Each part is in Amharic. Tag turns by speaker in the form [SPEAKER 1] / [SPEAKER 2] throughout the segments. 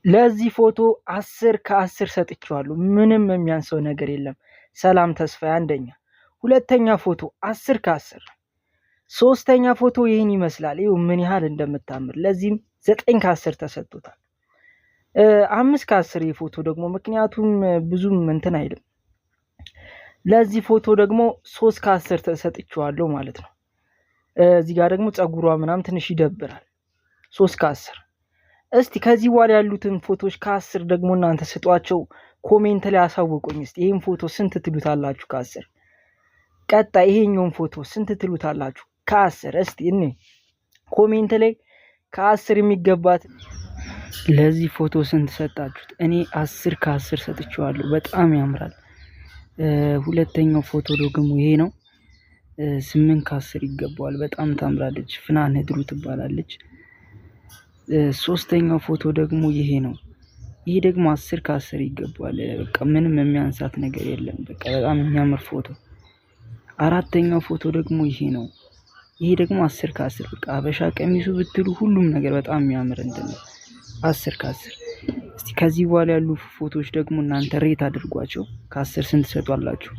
[SPEAKER 1] ለዚህ ፎቶ 10 ከ10 ሰጥቼዋለሁ። ምንም የሚያንሰው ነገር የለም። ሰላም ተስፋዬ አንደኛ። ሁለተኛ ፎቶ 10 ከ10። ሶስተኛ ፎቶ ይህን ይመስላል። ይኸው ምን ያህል እንደምታምር። ለዚህም 9 ከ10 ተሰጥቶታል። 5 ከ10 ይህ ፎቶ ደግሞ ምክንያቱም ብዙም እንትን አይልም። ለዚህ ፎቶ ደግሞ 3 ከ10 ተሰጥቼዋለሁ ማለት ነው። እዚህ ጋር ደግሞ ፀጉሯ ምናምን ትንሽ ይደብራል። 3 ከ10። እስቲ ከዚህ በኋላ ያሉትን ፎቶዎች ከ10 ደግሞ እናንተ ስጧቸው፣ ኮሜንት ላይ አሳውቁኝ። እስቲ ይሄን ፎቶ ስንት ትሉታላችሁ ከ10? ቀጣይ ይሄኛውን ፎቶ ስንት ትሉታላችሁ ከ10? እስቲ እኔ ኮሜንት ላይ ከ10 የሚገባት። ለዚህ ፎቶ ስንት ሰጣችሁት? እኔ 10 ከ10 ሰጥቼዋለሁ። በጣም ያምራል። ሁለተኛው ፎቶ ደግሞ ይሄ ነው። 8 ከ10 ይገባዋል። በጣም ታምራለች። ፍናን ህድሩ ትባላለች። ሶስተኛው ፎቶ ደግሞ ይሄ ነው። ይሄ ደግሞ 10 ከ10 ይገባዋል። በቃ ምንም የሚያንሳት ነገር የለም። በቃ በጣም የሚያምር ፎቶ። አራተኛው ፎቶ ደግሞ ይሄ ነው። ይሄ ደግሞ 10 ከ10 በቃ አበሻ ቀሚሱ ብትሉ ሁሉም ነገር በጣም የሚያምር እንትን ነው። 10 ከ10። እስቲ ከዚህ በኋላ ያሉ ፎቶዎች ደግሞ እናንተ ሬት አድርጓቸው። ከ10 ስንት ሰጧላችሁ?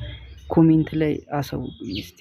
[SPEAKER 1] ኮሜንት ላይ አሳውቁኝ እስቲ።